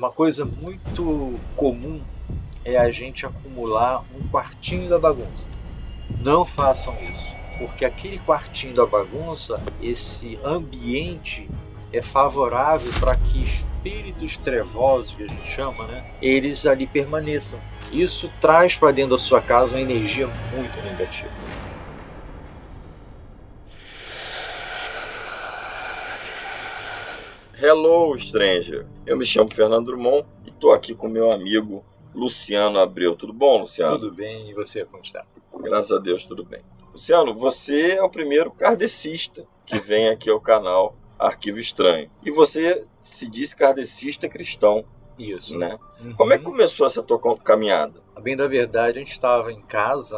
Uma coisa muito comum é a gente acumular um quartinho da bagunça. Não façam isso, porque aquele quartinho da bagunça, esse ambiente é favorável para que espíritos trevosos, que a gente chama, eles ali permaneçam. Isso traz para dentro da sua casa uma energia muito negativa. Hello, stranger. Eu me chamo Fernando Drummond e estou aqui com meu amigo Luciano Abreu. Tudo bom, Luciano? Tudo bem, e você como está? Graças a Deus, tudo bem. Luciano, você é o primeiro kardecista que vem aqui ao canal Arquivo Estranho. E você se diz kardecista cristão, Isso. né? Como é que começou essa tua caminhada? A bem da verdade, a gente estava em casa,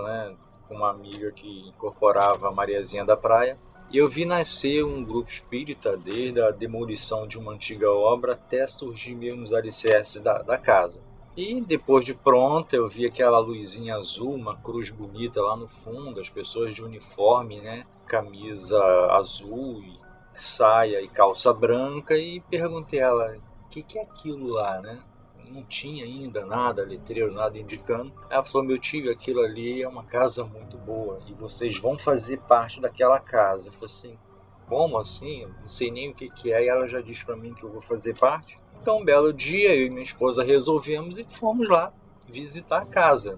com uma amiga que incorporava a Mariazinha da Praia. E eu vi nascer um grupo espírita desde a demolição de uma antiga obra até surgir mesmo os alicerces da casa. E depois de pronta, eu vi aquela luzinha azul, uma cruz bonita lá no fundo, as pessoas de uniforme, camisa azul, e saia e calça branca, e perguntei a ela, o que é aquilo lá, Não tinha ainda nada, letreiro, nada indicando. Ela falou, meu tio, aquilo ali é uma casa muito boa e vocês vão fazer parte daquela casa. Eu falei assim, como assim? Eu não sei nem o que é. E ela já disse para mim que eu vou fazer parte. Então, um belo dia, eu e minha esposa resolvemos e fomos lá visitar a casa.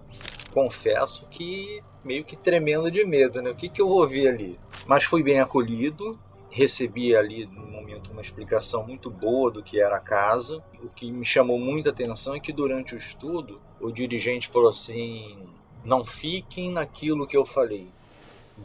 Confesso que meio que tremendo de medo, O que eu vou ver ali? Mas fui bem acolhido. Recebi ali no momento uma explicação muito boa do que era a casa. O que me chamou muita atenção é que durante o estudo o dirigente falou assim, não fiquem naquilo que eu falei,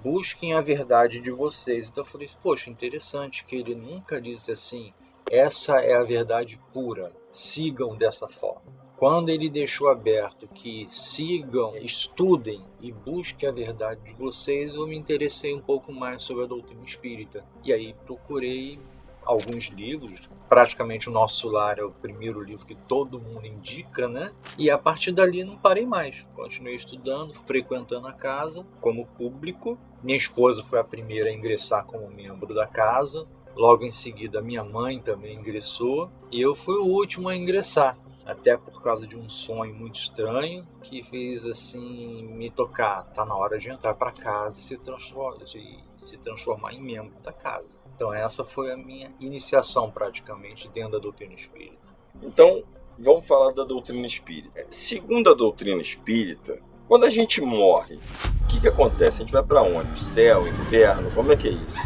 busquem a verdade de vocês. Então eu falei, poxa, interessante que ele nunca disse assim, essa é a verdade pura, sigam dessa forma. Quando ele deixou aberto que sigam, estudem e busquem a verdade de vocês, eu me interessei um pouco mais sobre a doutrina espírita. E aí procurei alguns livros, praticamente o Nosso Lar é o primeiro livro que todo mundo indica, E a partir dali não parei mais. Continuei estudando, frequentando a casa como público. Minha esposa foi a primeira a ingressar como membro da casa. Logo em seguida, minha mãe também ingressou. E eu fui o último a ingressar. Até por causa de um sonho muito estranho que fez assim me tocar. Tá na hora de entrar para casa e se transformar em membro da casa. Então essa foi a minha iniciação praticamente dentro da doutrina espírita. Então, vamos falar da doutrina espírita. Segundo a doutrina espírita, quando a gente morre, o que acontece? A gente vai para onde? Céu, inferno? Como é que é isso?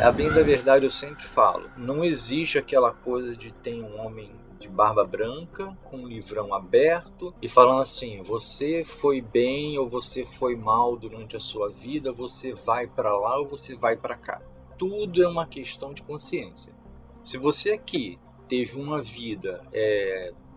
A bem da verdade eu sempre falo, não existe aquela coisa de ter um homem de barba branca, com um livrão aberto e falando assim, você foi bem ou você foi mal durante a sua vida, você vai para lá ou você vai para cá. Tudo é uma questão de consciência. Se você aqui teve uma vida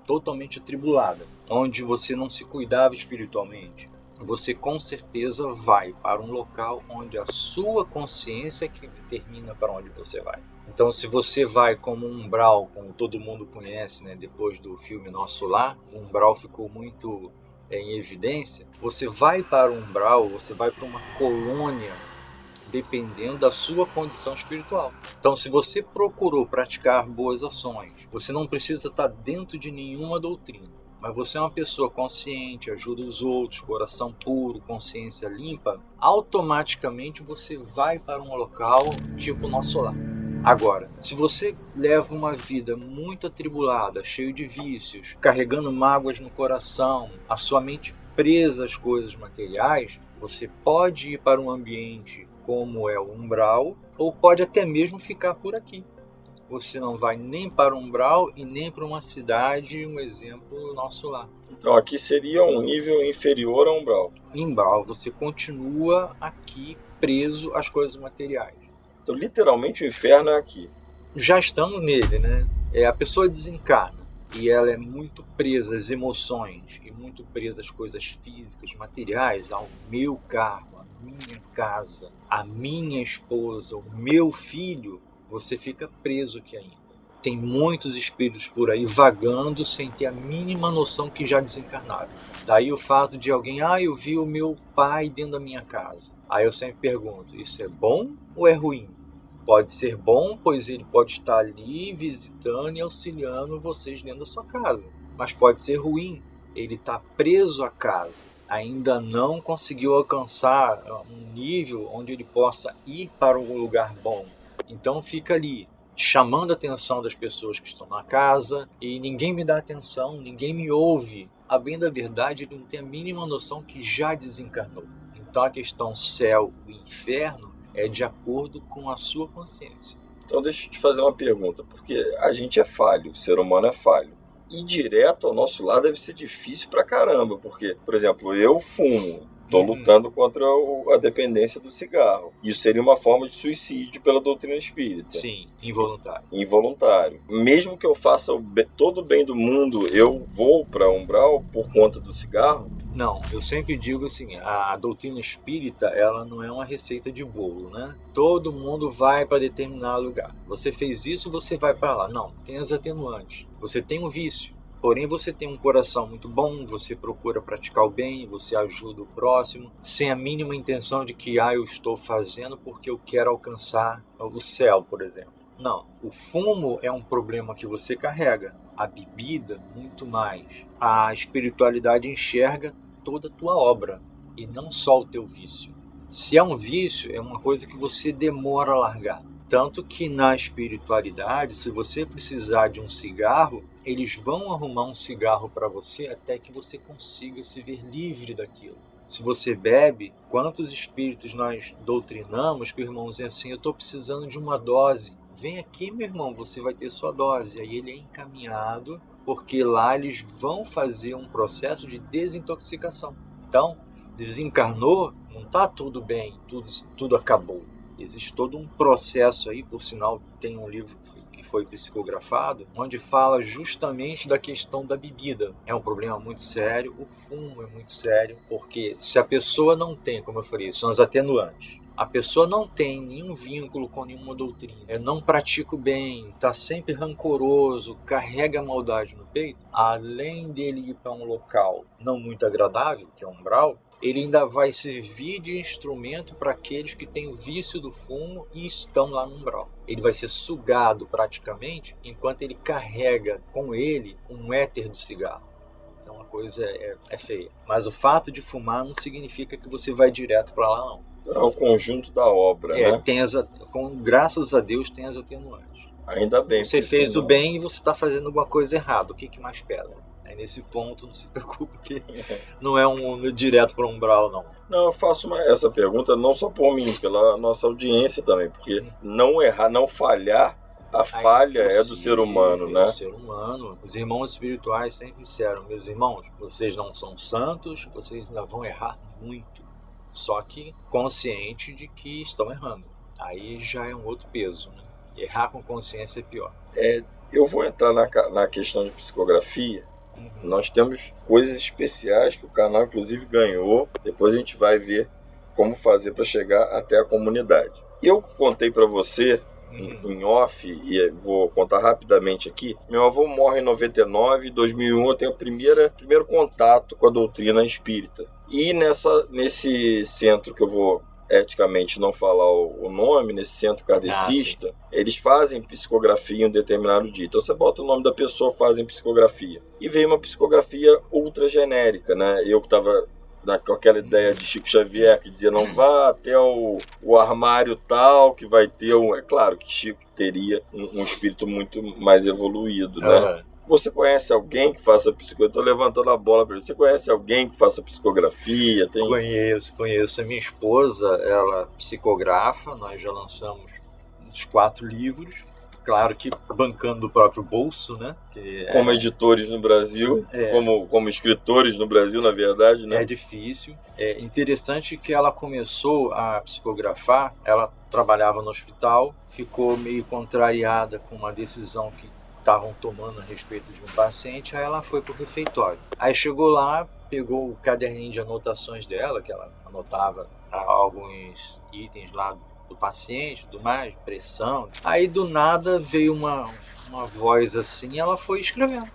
totalmente atribulada, onde você não se cuidava espiritualmente, você com certeza vai para um local onde a sua consciência é que determina para onde você vai. Então, se você vai como um umbral, como todo mundo conhece, depois do filme Nosso Lar, o umbral ficou muito em evidência, você vai para um umbral, você vai para uma colônia, dependendo da sua condição espiritual. Então, se você procurou praticar boas ações, você não precisa estar dentro de nenhuma doutrina, mas você é uma pessoa consciente, ajuda os outros, coração puro, consciência limpa, automaticamente você vai para um local tipo Nosso Lar. Agora, se você leva uma vida muito atribulada, cheio de vícios, carregando mágoas no coração, a sua mente presa às coisas materiais, você pode ir para um ambiente como é o umbral, ou pode até mesmo ficar por aqui. Você não vai nem para o umbral e nem para uma cidade, um exemplo, Nosso Lar. Então aqui seria um nível inferior ao umbral. Em umbral, você continua aqui preso às coisas materiais. Então, literalmente, o inferno é aqui. Já estamos nele, A pessoa desencarna e ela é muito presa às emoções e muito presa às coisas físicas, materiais, ao meu carro, a minha casa, a minha esposa, o meu filho, você fica preso aqui ainda. Tem muitos espíritos por aí vagando sem ter a mínima noção que já desencarnaram. Daí o fato de alguém, eu vi o meu pai dentro da minha casa. Aí eu sempre pergunto, isso é bom ou é ruim? Pode ser bom, pois ele pode estar ali visitando e auxiliando vocês dentro da sua casa. Mas pode ser ruim, ele está preso à casa. Ainda não conseguiu alcançar um nível onde ele possa ir para um lugar bom. Então fica ali, chamando a atenção das pessoas que estão na casa, e ninguém me dá atenção, ninguém me ouve. A bem da verdade, ele não tem a mínima noção que já desencarnou. Então a questão céu e inferno é de acordo com a sua consciência. Então deixa eu te fazer uma pergunta, porque a gente é falho, o ser humano é falho. E direto ao nosso lado deve ser difícil pra caramba, porque, por exemplo, eu fumo, estou lutando contra a dependência do cigarro. Isso seria uma forma de suicídio pela doutrina espírita. Sim, involuntário. Involuntário. Mesmo que eu faça todo o bem do mundo, eu vou para umbral por conta do cigarro? Não, eu sempre digo assim, a doutrina espírita, ela não é uma receita de bolo, né? Todo mundo vai para determinado lugar. Você fez isso, você vai para lá. Não, tem as atenuantes. Você tem um vício, porém você tem um coração muito bom, você procura praticar o bem, você ajuda o próximo, sem a mínima intenção de que eu estou fazendo porque eu quero alcançar o céu, por exemplo. Não, o fumo é um problema que você carrega, a bebida muito mais. A espiritualidade enxerga toda a tua obra e não só o teu vício. Se é um vício, é uma coisa que você demora a largar. Tanto que na espiritualidade, se você precisar de um cigarro, eles vão arrumar um cigarro para você até que você consiga se ver livre daquilo. Se você bebe, quantos espíritos nós doutrinamos que o irmão diz assim, eu estou precisando de uma dose. Vem aqui, meu irmão, você vai ter sua dose. Aí ele é encaminhado, porque lá eles vão fazer um processo de desintoxicação. Então, desencarnou, não está tudo bem, tudo acabou. Existe todo um processo aí, por sinal, tem um livro que foi psicografado, onde fala justamente da questão da bebida. É um problema muito sério, o fumo é muito sério, porque se a pessoa não tem, como eu falei, são as atenuantes, a pessoa não tem nenhum vínculo com nenhuma doutrina, não pratica o bem, está sempre rancoroso, carrega a maldade no peito, além dele ir para um local não muito agradável, que é um umbral, ele ainda vai servir de instrumento para aqueles que têm o vício do fumo e estão lá no umbral. Ele vai ser sugado praticamente enquanto ele carrega com ele um éter do cigarro. Então a coisa é feia. Mas o fato de fumar não significa que você vai direto para lá, não. É o conjunto da obra, né? Graças a Deus tem as atenuantes. Ainda bem. Você fez o bem e você está fazendo alguma coisa errada. O que mais pesa? Aí nesse ponto, não se preocupe que não é um direto para um umbral, não. Não, eu faço essa pergunta não só por mim, pela nossa audiência também, porque não errar, não falhar, a falha é do ser humano, né? É do ser humano. Os irmãos espirituais sempre disseram, meus irmãos, vocês não são santos, vocês ainda vão errar muito. Só que consciente de que estão errando. Aí já é um outro peso, né? Errar com consciência é pior. Eu vou entrar na questão de psicografia. Nós temos coisas especiais que o canal inclusive ganhou. Depois a gente vai ver como fazer para chegar até a comunidade. Eu contei para você em off, e vou contar rapidamente aqui. Meu avô morre em 99, em 2001 eu tenho o primeiro contato com a doutrina espírita. E nesse centro que eu vou eticamente não falar o nome, nesse centro kardecista, eles fazem psicografia em um determinado dia. Então você bota o nome da pessoa, fazem psicografia. E veio uma psicografia ultra genérica, né? Eu que estava com aquela ideia de Chico Xavier, que dizia não vá até o armário tal, que vai ter É claro que Chico teria um espírito muito mais evoluído, né? Você conhece alguém que faça psicografia? Estou levantando a bola para você. Você conhece alguém que faça psicografia? Conheço. A minha esposa, ela psicografa. Nós já lançamos uns 4 livros. Claro que bancando do próprio bolso, né? Como editores no Brasil, como escritores no Brasil, na verdade, né? É difícil. É interessante que ela começou a psicografar, ela trabalhava no hospital, ficou meio contrariada com uma decisão que estavam tomando a respeito de um paciente, aí ela foi para o refeitório. Aí chegou lá, pegou o caderninho de anotações dela, que ela anotava alguns itens lá do paciente, tudo mais, pressão. Aí do nada veio uma voz assim, ela foi escrevendo.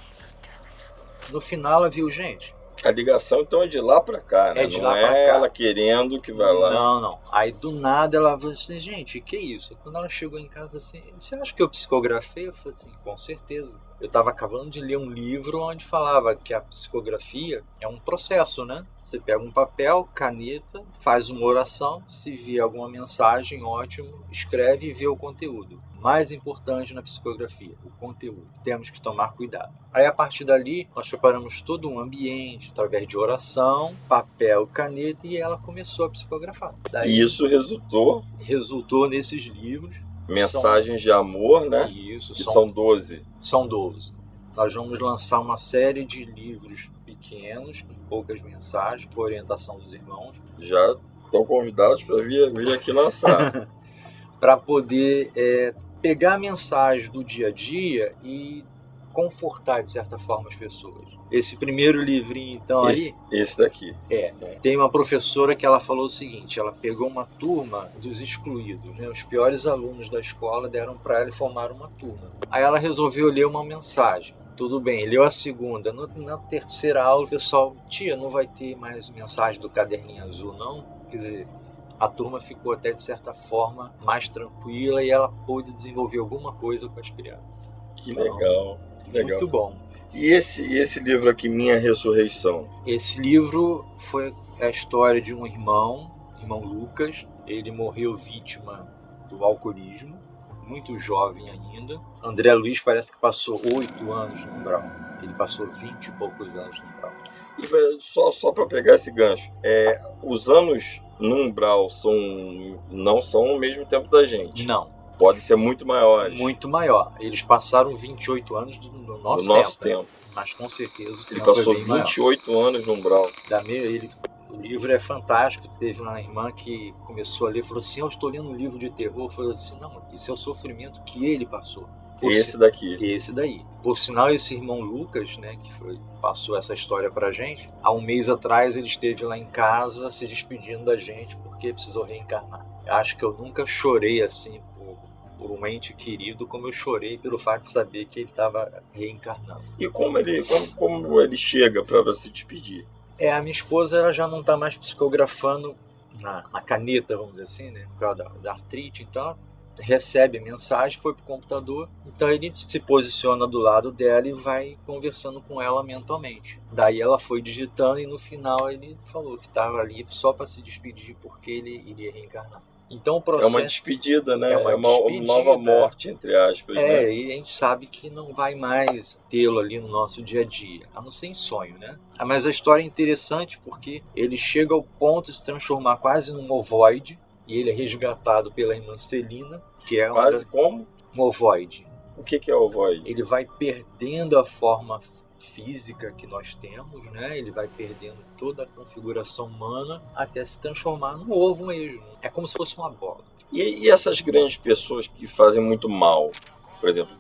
No final ela viu, gente, A ligação, então, é de lá para cá, né? É de não lá pra é cá. ela querendo que vá lá. Não. Aí do nada ela falou assim, gente, que isso? Quando ela chegou em casa assim, você acha que eu psicografei? Eu falei assim, com certeza. Eu estava acabando de ler um livro onde falava que a psicografia é um processo, né? Você pega um papel, caneta, faz uma oração, se vê alguma mensagem, ótimo, escreve e vê o conteúdo. Mais importante na psicografia, o conteúdo. Temos que tomar cuidado. Aí a partir dali, nós preparamos todo um ambiente através de oração, papel, caneta e ela começou a psicografar. Daí, E isso resultou nesses livros. mensagens de amor, né? Isso, que são 12. São 12. Nós vamos lançar uma série de livros pequenos, com poucas mensagens, por orientação dos irmãos. Já estão convidados para vir aqui lançar. Para poder pegar a mensagem do dia a dia e confortar, de certa forma, as pessoas. Esse primeiro livrinho, então, esse daqui. Tem uma professora que ela falou o seguinte, ela pegou uma turma dos excluídos, né? Os piores alunos da escola deram para ela e formaram uma turma. Aí ela resolveu ler uma mensagem. Tudo bem, leu a segunda. Na terceira aula, o pessoal, tia, não vai ter mais mensagem do caderninho azul, não? Quer dizer, a turma ficou até, de certa forma, mais tranquila e ela pôde desenvolver alguma coisa com as crianças. Que legal, que legal. Muito bom. E esse livro aqui, Minha Ressurreição? Esse livro foi a história de um irmão Lucas. Ele morreu vítima do alcoolismo, muito jovem ainda. André Luiz parece que passou 8 anos no umbral. Ele passou 20 e poucos anos no umbral. E só para pegar esse gancho, os anos no umbral não são ao mesmo tempo da gente. Não. Pode ser muito maiores. Muito maior. Eles passaram 28 anos do nosso tempo. Mas com certeza o Ele tempo passou é bem 28 anos no umbral. O livro é fantástico. Teve uma irmã que começou a ler e falou assim, eu estou lendo um livro de terror. Eu falei assim, não, isso é o sofrimento que ele passou. Esse daí. Por sinal, esse irmão Lucas, né, que passou essa história pra gente, há um mês atrás ele esteve lá em casa se despedindo da gente porque precisou reencarnar. Eu acho que eu nunca chorei assim por um ente querido como eu chorei pelo fato de saber que ele estava reencarnando. E como ele chega para se despedir? A minha esposa ela já não está mais psicografando na caneta, vamos dizer assim, né, por causa da artrite, então ela recebe a mensagem, foi pro computador, então ele se posiciona do lado dela e vai conversando com ela mentalmente. Daí ela foi digitando e no final ele falou que estava ali só para se despedir porque ele iria reencarnar. Então o processo é uma despedida, né? É uma nova morte, entre aspas. Né? E a gente sabe que não vai mais tê-lo ali no nosso dia a dia, a não ser em sonho, né? Mas a história é interessante porque ele chega ao ponto de se transformar quase num ovoide e ele é resgatado pela irmã Celina, que é como? Um ovoide. O que é ovoide? Ele vai perdendo a forma física que nós temos, né? Ele vai perdendo toda a configuração humana até se transformar num ovo mesmo. É como se fosse uma bola. E essas grandes pessoas que fazem muito mal, por exemplo,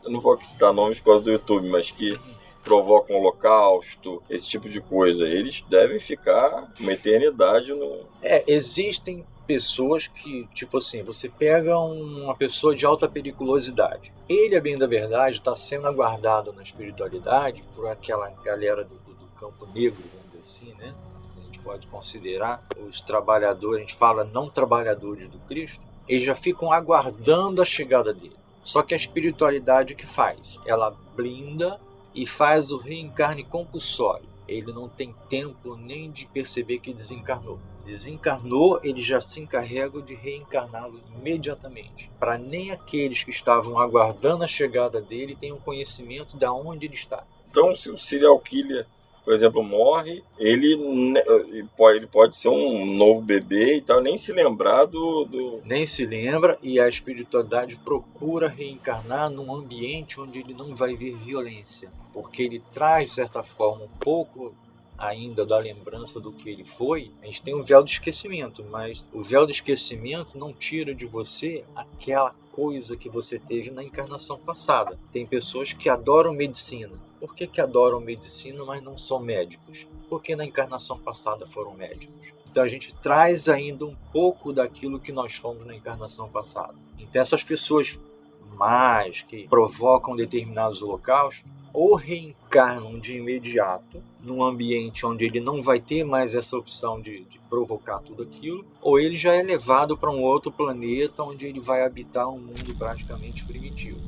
eu não vou citar nomes por causa do YouTube, mas que provocam holocausto, esse tipo de coisa, eles devem ficar uma eternidade no... Existem pessoas que, tipo assim, você pega uma pessoa de alta periculosidade. Ele, a bem da verdade, está sendo aguardado na espiritualidade por aquela galera do campo negro, vamos dizer assim, né? A gente pode considerar os trabalhadores, a gente fala não trabalhadores do Cristo, eles já ficam aguardando a chegada dele. Só que a espiritualidade o que faz? Ela blinda e faz o reencarne compulsório. Ele não tem tempo nem de perceber que desencarnou. Desencarnou, ele já se encarrega de reencarná-lo imediatamente, para nem aqueles que estavam aguardando a chegada dele tenham conhecimento de onde ele está. Então, se o serial killer, por exemplo, morre, ele pode ser um novo bebê e tal, nem se lembrar do... Nem se lembra, e a espiritualidade procura reencarnar num ambiente onde ele não vai ver violência, porque ele traz, de certa forma, um pouco ainda da lembrança do que ele foi. A gente tem um véu de esquecimento, mas o véu de esquecimento não tira de você aquela coisa que você teve na encarnação passada. Tem pessoas que adoram medicina. Por que adoram medicina, mas não são médicos? Porque na encarnação passada foram médicos. Então a gente traz ainda um pouco daquilo que nós fomos na encarnação passada. Então essas pessoas más que provocam determinados holocaustos, ou reencarnam de imediato num ambiente onde ele não vai ter mais essa opção de provocar tudo aquilo, ou ele já é levado para um outro planeta onde ele vai habitar um mundo praticamente primitivo.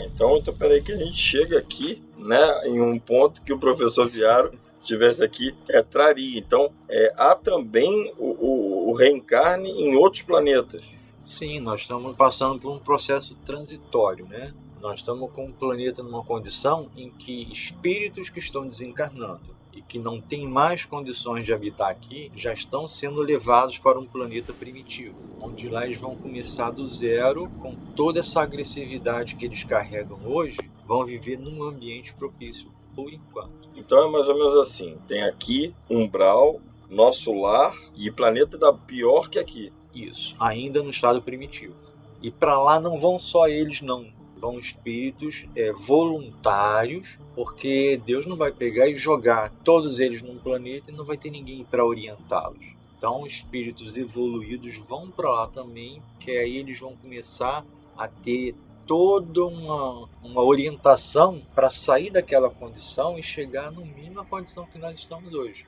Então peraí que a gente chega aqui, né, em um ponto que o professor Viaro, se estivesse aqui, traria. Então, há também o reencarne em outros planetas. Sim, nós estamos passando por um processo transitório, né? Nós estamos com o planeta numa condição em que espíritos que estão desencarnando e que não têm mais condições de habitar aqui já estão sendo levados para um planeta primitivo, onde lá eles vão começar do zero, com toda essa agressividade que eles carregam hoje, vão viver num ambiente propício por enquanto. Então é mais ou menos assim, tem aqui umbral, nosso lar, e planeta da pior que aqui. Isso, ainda no estado primitivo. E para lá não vão só eles, não. Vão espíritos voluntários, porque Deus não vai pegar e jogar todos eles num planeta e não vai ter ninguém para orientá-los. Então, espíritos evoluídos vão para lá também, que aí eles vão começar a ter toda uma orientação para sair daquela condição e chegar no mínimo à condição que nós estamos hoje.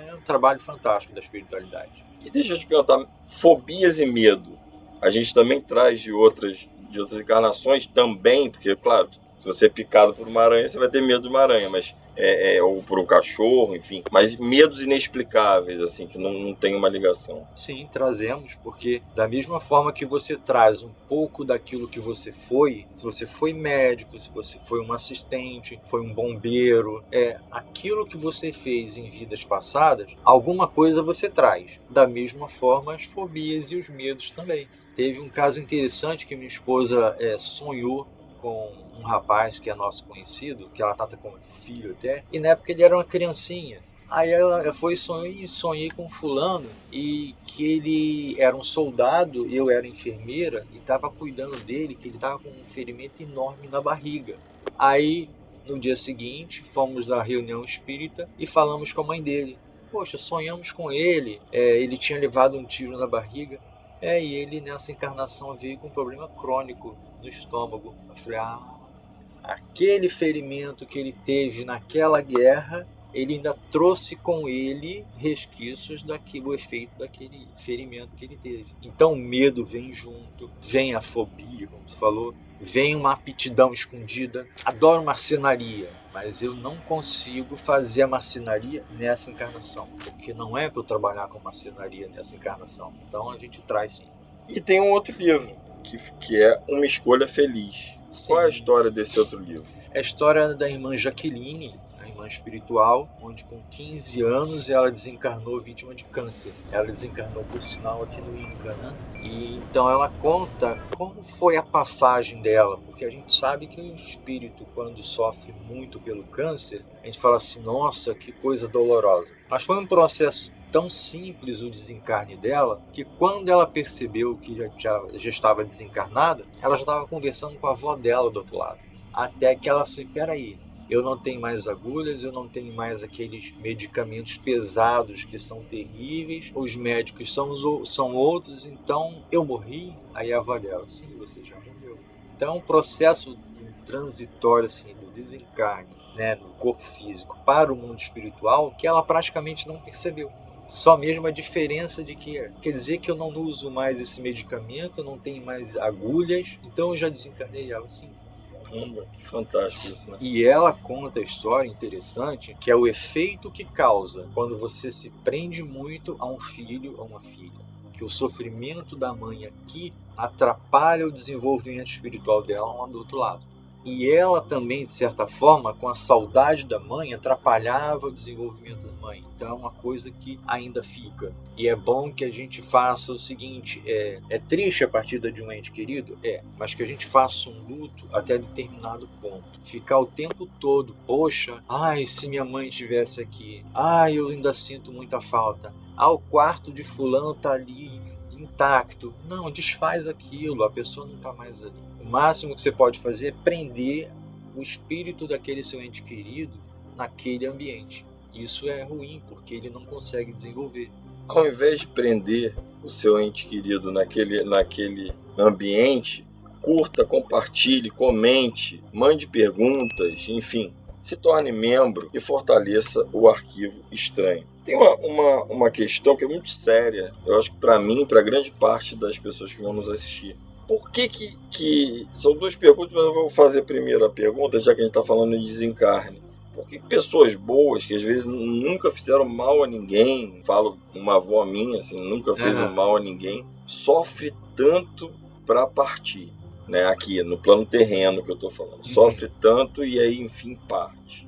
É um trabalho fantástico da espiritualidade. E deixa eu te perguntar, fobias e medo, a gente também traz de outras encarnações também, porque, claro, se você é picado por uma aranha, você vai ter medo de uma aranha, mas ou por um cachorro, enfim, mas medos inexplicáveis, assim, que não tem uma ligação. Sim, trazemos, porque da mesma forma que você traz um pouco daquilo que você foi, se você foi médico, se você foi um assistente, foi um bombeiro, aquilo que você fez em vidas passadas, alguma coisa você traz. Da mesma forma, as fobias e os medos também. Teve um caso interessante que minha esposa sonhou com um rapaz que é nosso conhecido, que ela trata como filho até, e na época ele era uma criancinha. Aí ela foi e sonhei com fulano, e que ele era um soldado e eu era enfermeira, e estava cuidando dele, que ele estava com um ferimento enorme na barriga. Aí, no dia seguinte, fomos à reunião espírita e falamos com a mãe dele. Poxa, sonhamos com ele, ele tinha levado um tiro na barriga. E ele nessa encarnação veio com um problema crônico no estômago. Eu falei, aquele ferimento que ele teve naquela guerra, ele ainda trouxe com ele resquícios do efeito daquele ferimento que ele teve. Então o medo vem junto, vem a fobia, como você falou, vem uma aptidão escondida. Adoro marcenaria, mas eu não consigo fazer a marcenaria nessa encarnação, porque não é para eu trabalhar com marcenaria nessa encarnação. Então a gente traz sim. E tem um outro livro, que é Uma Escolha Feliz. Sim. Qual é a história desse outro livro? É a história da irmã Jaqueline, a irmã espiritual, onde com 15 anos ela desencarnou vítima de câncer. Ela desencarnou, por sinal, aqui no INCA, né? E então ela conta como foi a passagem dela, porque a gente sabe que o espírito, quando sofre muito pelo câncer, a gente fala assim, nossa, que coisa dolorosa. Mas foi um processo tão simples o desencarne dela, que quando ela percebeu que já estava desencarnada, ela já estava conversando com a avó dela do outro lado. Até que ela disse, peraí, eu não tenho mais agulhas, eu não tenho mais aqueles medicamentos pesados que são terríveis, os médicos são outros, então eu morri? Aí a avó dela, sim, você já morreu. Então é um processo transitório assim, do desencarne, né, do corpo físico para o mundo espiritual, que ela praticamente não percebeu. Só mesmo a diferença de que quer dizer que eu não uso mais esse medicamento, eu não tenho mais agulhas, então eu já desencarnei ela assim. Que fantástico isso, né? E ela conta a história interessante, que é o efeito que causa quando você se prende muito a um filho ou uma filha. Que o sofrimento da mãe aqui atrapalha o desenvolvimento espiritual dela lá do outro lado. E ela também, de certa forma, com a saudade da mãe, atrapalhava o desenvolvimento da mãe. Então é uma coisa que ainda fica. E é bom que a gente faça o seguinte, é triste a partida de um ente querido? Mas que a gente faça um luto até determinado ponto. Ficar o tempo todo, poxa, se minha mãe estivesse aqui, eu ainda sinto muita falta. O quarto de fulano tá ali intacto. Não, desfaz aquilo, a pessoa não tá mais ali. O máximo que você pode fazer é prender o espírito daquele seu ente querido naquele ambiente. Isso é ruim, porque ele não consegue desenvolver. Ao invés de prender o seu ente querido naquele ambiente, curta, compartilhe, comente, mande perguntas, enfim. se torne membro e fortaleça o arquivo estranho. Tem uma questão que é muito séria, eu acho que para mim e para grande parte das pessoas que vão nos assistir. Por que são duas perguntas, mas eu vou fazer primeiro a pergunta, já que a gente está falando de desencarne. Por que pessoas boas, que às vezes nunca fizeram mal a ninguém, falo uma avó minha, assim, nunca fez um mal a ninguém, sofre tanto para partir? Né, aqui no plano terreno que eu estou falando, sofre tanto e aí enfim parte.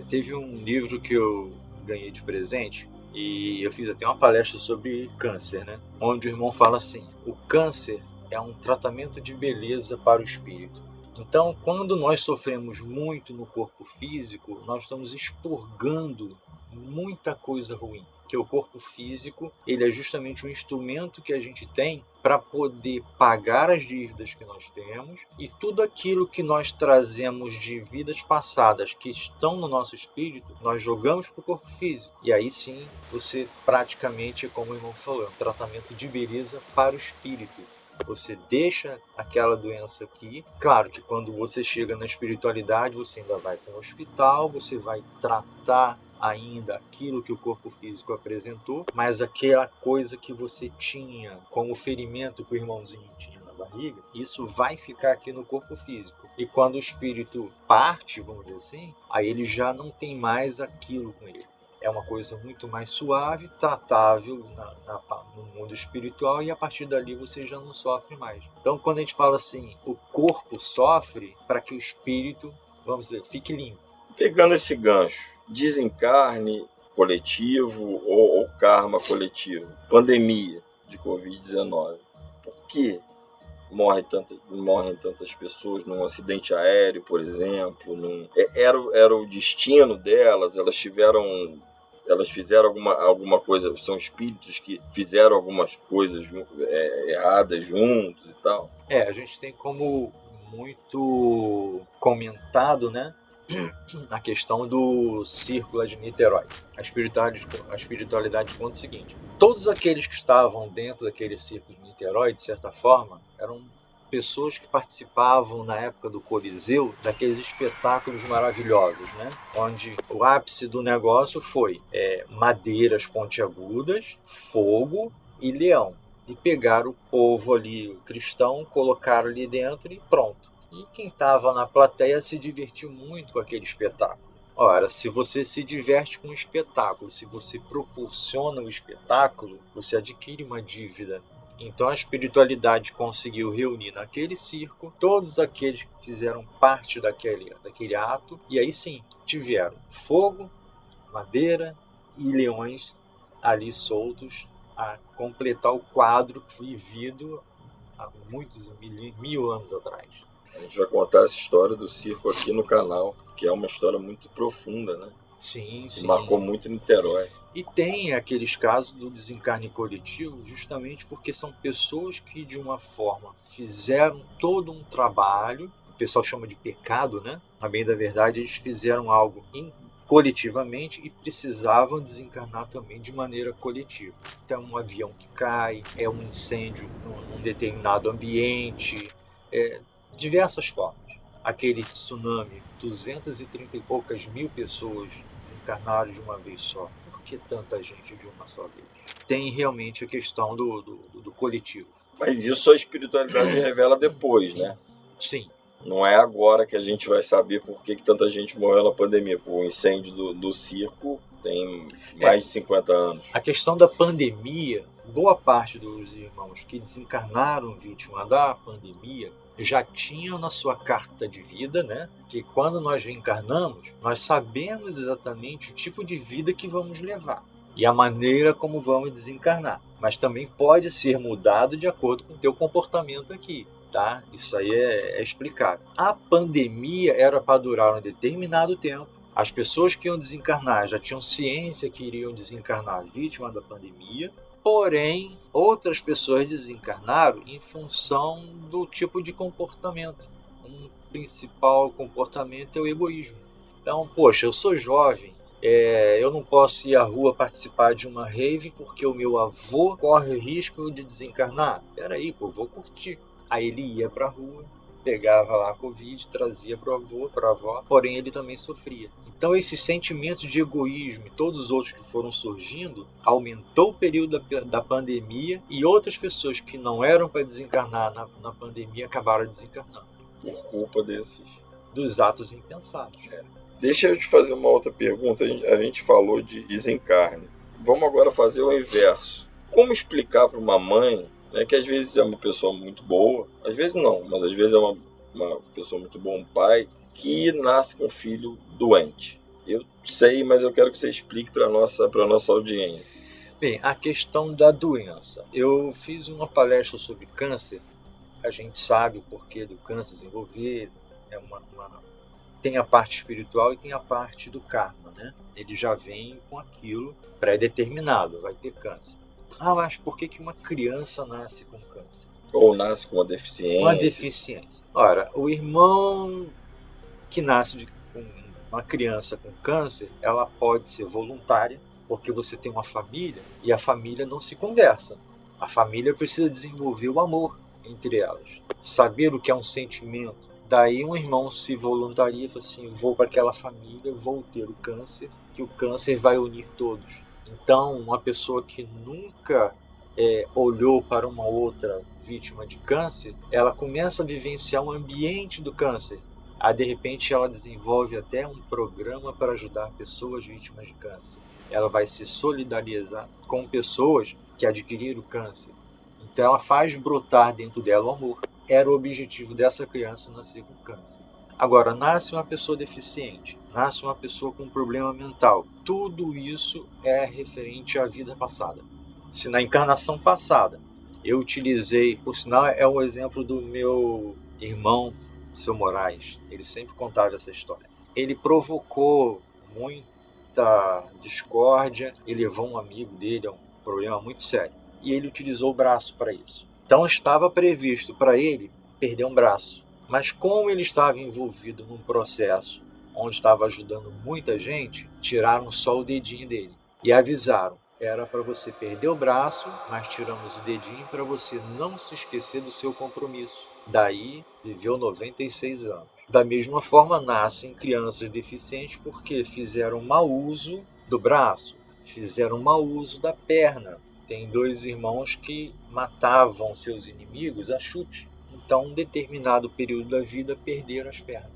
Teve um livro que eu ganhei de presente e eu fiz até uma palestra sobre câncer, né? Onde o irmão fala assim: o câncer é um tratamento de beleza para o espírito. Então, quando nós sofremos muito no corpo físico, nós estamos expurgando muita coisa ruim. Que o corpo físico, ele é justamente um instrumento que a gente tem para poder pagar as dívidas que nós temos e tudo aquilo que nós trazemos de vidas passadas que estão no nosso espírito, nós jogamos para o corpo físico. E aí sim, você praticamente, como o irmão falou, é um tratamento de beleza para o espírito. Você deixa aquela doença aqui. Claro que quando você chega na espiritualidade, você ainda vai para o hospital, você vai tratar ainda aquilo que o corpo físico apresentou, mas aquela coisa que você tinha, como o ferimento que o irmãozinho tinha na barriga, isso vai ficar aqui no corpo físico. E quando o espírito parte, vamos dizer assim, aí ele já não tem mais aquilo com ele. É uma coisa muito mais suave, tratável no mundo espiritual, e a partir dali você já não sofre mais. Então, quando a gente fala assim, o corpo sofre para que o espírito, vamos dizer, fique limpo. Pegando esse gancho, desencarne coletivo ou karma coletivo, pandemia de Covid-19, por que morrem tantas pessoas num acidente aéreo, por exemplo? Era o destino delas? Elas fizeram alguma coisa, são espíritos que fizeram algumas coisas erradas juntos e tal? A gente tem como muito comentado, né, a questão do círculo de Niterói. A espiritualidade conta o seguinte: todos aqueles que estavam dentro daquele círculo de Niterói, de certa forma, eram pessoas que participavam na época do Coliseu daqueles espetáculos maravilhosos, né? Onde o ápice do negócio foi madeiras pontiagudas, fogo e leão. E pegaram o povo ali, o cristão, colocaram ali dentro e pronto. E quem estava na plateia se divertiu muito com aquele espetáculo. Ora, se você se diverte com o espetáculo, se você proporciona o espetáculo, você adquire uma dívida. Então a espiritualidade conseguiu reunir naquele circo todos aqueles que fizeram parte daquele ato, e aí sim, tiveram fogo, madeira e leões ali soltos a completar o quadro vivido há muitos mil anos atrás. A gente vai contar essa história do circo aqui no canal, que é uma história muito profunda, né? Sim. Que marcou muito Niterói. E tem aqueles casos do desencarne coletivo justamente porque são pessoas que, de uma forma, fizeram todo um trabalho, que o pessoal chama de pecado, né? A bem da verdade, eles fizeram algo coletivamente e precisavam desencarnar também de maneira coletiva. Então, um avião que cai, um incêndio num determinado ambiente, diversas formas. Aquele tsunami, 230 e poucas mil pessoas desencarnaram de uma vez só. Por que tanta gente de uma só vez? Tem realmente a questão do coletivo. Mas isso a espiritualidade revela depois, né? Sim. Não é agora que a gente vai saber por que tanta gente morreu na pandemia. O incêndio do circo tem mais de 50 anos. A questão da pandemia, boa parte dos irmãos que desencarnaram vítima da pandemia já tinham na sua carta de vida, né, que quando nós reencarnamos, nós sabemos exatamente o tipo de vida que vamos levar e a maneira como vamos desencarnar. Mas também pode ser mudado de acordo com o teu comportamento aqui. Tá? Isso aí é explicado. A pandemia era para durar um determinado tempo. As pessoas que iam desencarnar já tinham ciência que iriam desencarnar vítima da pandemia. Porém, outras pessoas desencarnaram em função do tipo de comportamento. Um principal comportamento é o egoísmo. Então, poxa, eu sou jovem, eu não posso ir à rua participar de uma rave porque o meu avô corre o risco de desencarnar. Peraí, pô, vou curtir. Aí ele ia para a rua, pegava lá a Covid, trazia para o avô, para a avó, porém ele também sofria. Então esse sentimento de egoísmo e todos os outros que foram surgindo aumentou o período da pandemia e outras pessoas que não eram para desencarnar na pandemia acabaram desencarnando. Por culpa dos atos impensados. Deixa eu te fazer uma outra pergunta. A gente falou de desencarne. Vamos agora fazer o inverso. Como explicar para uma mãe, né, que às vezes é uma pessoa muito boa, às vezes não, mas às vezes é uma pessoa muito boa, um pai, que nasce com um filho doente? Eu sei, mas eu quero que você explique para a nossa audiência. Bem, a questão da doença. Eu fiz uma palestra sobre câncer. A gente sabe o porquê do câncer desenvolver. Tem a parte espiritual e tem a parte do karma, né? Ele já vem com aquilo pré-determinado, vai ter câncer. Mas por que uma criança nasce com câncer? Ou nasce com uma deficiência? Uma deficiência. Ora, o irmão que nasce com uma criança com câncer, ela pode ser voluntária, porque você tem uma família e a família não se conversa. A família precisa desenvolver o amor entre elas, saber o que é um sentimento. Daí um irmão se voluntaria e fala assim, vou para aquela família, vou ter o câncer, que o câncer vai unir todos. Então, uma pessoa que nunca olhou para uma outra vítima de câncer, ela começa a vivenciar o ambiente do câncer. Aí, de repente, ela desenvolve até um programa para ajudar pessoas vítimas de câncer. Ela vai se solidarizar com pessoas que adquiriram câncer. Então, ela faz brotar dentro dela o amor. Era o objetivo dessa criança nascer com câncer. Agora, nasce uma pessoa deficiente, nasce uma pessoa com problema mental. Tudo isso é referente à vida passada. Se na encarnação passada eu utilizei, por sinal é um exemplo do meu irmão, seu Moraes, ele sempre contava essa história. Ele provocou muita discórdia, ele levou um amigo dele a um problema muito sério. E ele utilizou o braço para isso. Então estava previsto para ele perder um braço. Mas como ele estava envolvido num processo onde estava ajudando muita gente, tiraram só o dedinho dele. E avisaram, era para você perder o braço, mas tiramos o dedinho para você não se esquecer do seu compromisso. Daí, viveu 96 anos. Da mesma forma, nascem crianças deficientes porque fizeram mau uso do braço, fizeram mau uso da perna. Tem 2 irmãos que matavam seus inimigos a chute. Então, um determinado período da vida, perderam as pernas.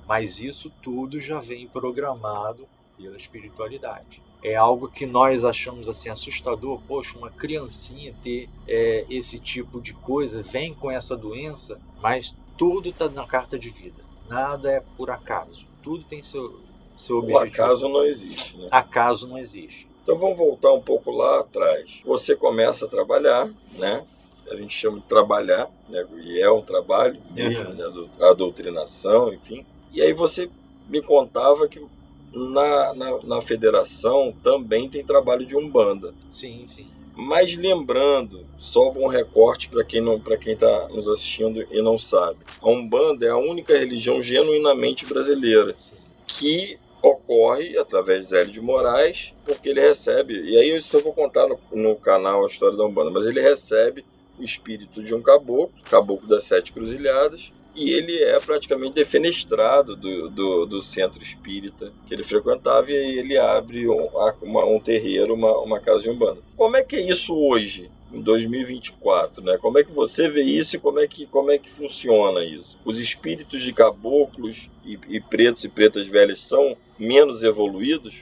Mas isso tudo já vem programado pela espiritualidade. É algo que nós achamos assim assustador. Poxa, uma criancinha ter esse tipo de coisa, vem com essa doença, mas tudo está na carta de vida. Nada é por acaso. Tudo tem seu objetivo. O acaso não existe, né? Acaso não existe. Então vamos voltar um pouco lá atrás. Você começa a trabalhar, né? A gente chama de trabalhar, né? E é um trabalho mesmo, né? A doutrinação, enfim. E aí você me contava que na federação também tem trabalho de Umbanda. Sim, sim. Mas lembrando, só um recorte para quem está nos assistindo e não sabe. A Umbanda é a única religião genuinamente brasileira, sim, que ocorre através de Zélio de Moraes, porque ele recebe, e aí eu só vou contar no canal a história da Umbanda, mas ele recebe o espírito de um caboclo das 7 Cruzilhadas, e ele é praticamente defenestrado do centro espírita que ele frequentava, e aí ele abre um terreiro, uma casa de Umbanda. Como é que é isso hoje, em 2024, né? Como é que você vê isso e como é que funciona isso? Os espíritos de caboclos e pretos e pretas velhas são menos evoluídos?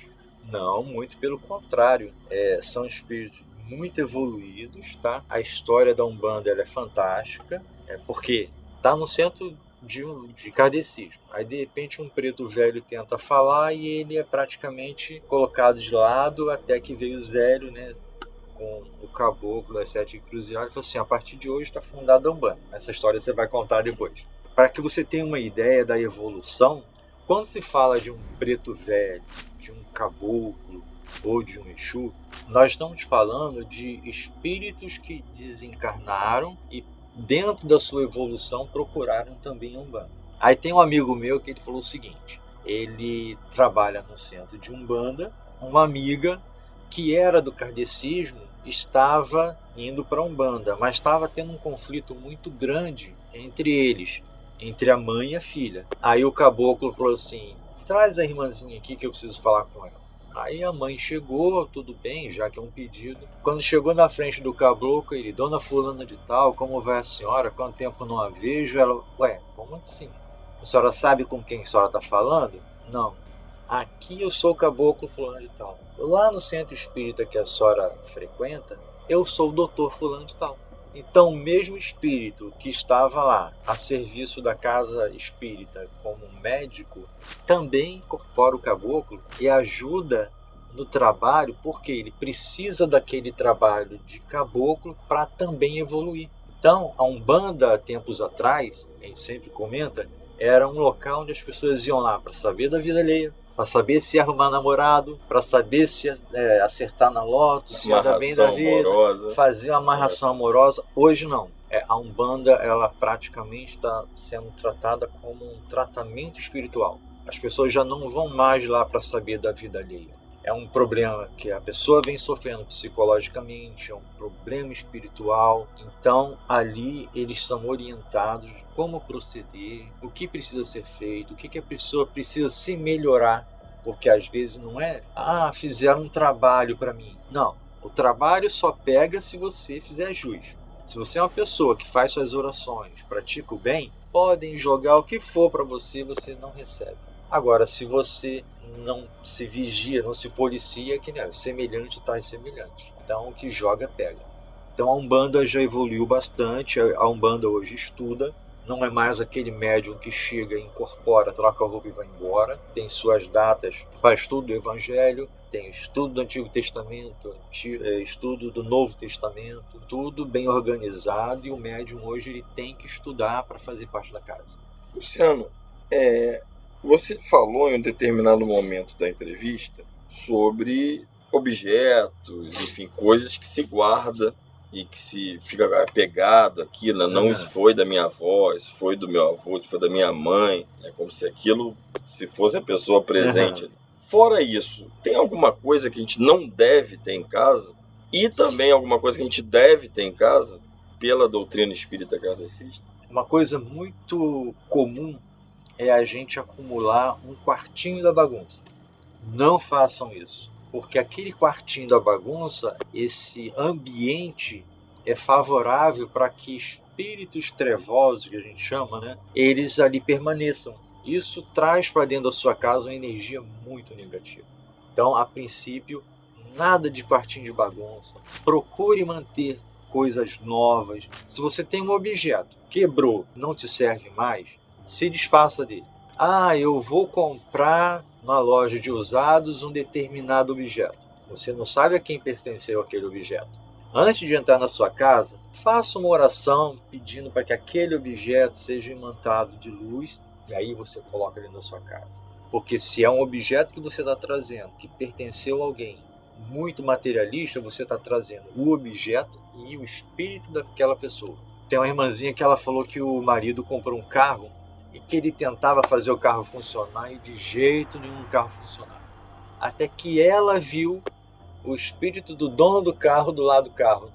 Não, muito pelo contrário. São espíritos muito evoluídos, tá? A história da Umbanda ela é fantástica, porque está no centro de kardecismo. Aí, de repente, um preto velho tenta falar e ele é praticamente colocado de lado até que veio o Zélio, né, com o caboclo das 7 Cruzilhadas, e falou assim, a partir de hoje está fundada a Umbanda. Essa história você vai contar depois. Para que você tenha uma ideia da evolução, quando se fala de um preto velho, de um caboclo ou de um Exu, nós estamos falando de espíritos que desencarnaram e dentro da sua evolução procuraram também a Umbanda. Aí tem um amigo meu que ele falou o seguinte, ele trabalha no centro de Umbanda, uma amiga que era do kardecismo estava indo para a Umbanda, mas estava tendo um conflito muito grande entre eles. entre a mãe e a filha. Aí o caboclo falou assim: traz a irmãzinha aqui que eu preciso falar com ela. Aí a mãe chegou, tudo bem, já que é um pedido. Quando chegou na frente do caboclo, ele: dona fulana de tal, como vai a senhora? Quanto tempo não a vejo? Ela: ué, como assim? A senhora sabe com quem a senhora está falando? Não. Aqui eu sou o caboclo fulano de tal. Lá no centro espírita que a senhora frequenta, eu sou o doutor fulano de tal. Então, o mesmo espírito que estava lá a serviço da casa espírita como médico, também incorpora o caboclo e ajuda no trabalho, porque ele precisa daquele trabalho de caboclo para também evoluir. Então, a Umbanda, tempos atrás, a gente sempre comenta, era um local onde as pessoas iam lá para saber da vida alheia, para saber se arrumar namorado, para saber se acertar na loto, se andar bem da vida, amorosa. fazer uma amarração amorosa. Hoje não. A Umbanda, ela praticamente está sendo tratada como um tratamento espiritual. As pessoas já não vão mais lá para saber da vida alheia. É um problema que a pessoa vem sofrendo psicologicamente, é um problema espiritual. Então, ali eles são orientados de como proceder, o que precisa ser feito, o que a pessoa precisa se melhorar. Porque às vezes não é, fizeram um trabalho para mim. Não, o trabalho só pega se você fizer jus. Se você é uma pessoa que faz suas orações, pratica o bem, podem jogar o que for para você, você não recebe. Agora, se você não se vigia, não se policia, que né, semelhante traz semelhante. Então, o que joga, pega. Então, a Umbanda já evoluiu bastante. A Umbanda hoje estuda. Não é mais aquele médium que chega, incorpora, troca a roupa e vai embora. Tem suas datas para estudo do Evangelho, tem estudo do Antigo Testamento, estudo do Novo Testamento, tudo bem organizado, e o médium hoje ele tem que estudar para fazer parte da casa. Luciano, você falou em um determinado momento da entrevista sobre objetos, enfim, coisas que se guarda e que se fica apegado àquilo. Não, isso foi da minha avó, isso foi do meu avô, isso foi da minha mãe. É como se aquilo, se fosse a pessoa presente ali. Fora isso, tem alguma coisa que a gente não deve ter em casa? E também alguma coisa que a gente deve ter em casa pela doutrina espírita kardecista? Uma coisa muito comum é a gente acumular um quartinho da bagunça. Não façam isso, porque aquele quartinho da bagunça, esse ambiente é favorável para que espíritos trevosos, que a gente chama, né, eles ali permaneçam. Isso traz para dentro da sua casa uma energia muito negativa. Então, a princípio, nada de quartinho de bagunça. Procure manter coisas novas. Se você tem um objeto, quebrou, não te serve mais, se desfaça dele. Eu vou comprar na loja de usados um determinado objeto. Você não sabe a quem pertenceu aquele objeto. Antes de entrar na sua casa, faça uma oração pedindo para que aquele objeto seja imantado de luz, e aí você coloca ele na sua casa. Porque se é um objeto que você está trazendo, que pertenceu a alguém muito materialista, você está trazendo o objeto e o espírito daquela pessoa. Tem uma irmãzinha que ela falou que o marido comprou um carro e que ele tentava fazer o carro funcionar e de jeito nenhum o carro funcionava. Até que ela viu o espírito do dono do carro do lado do carro.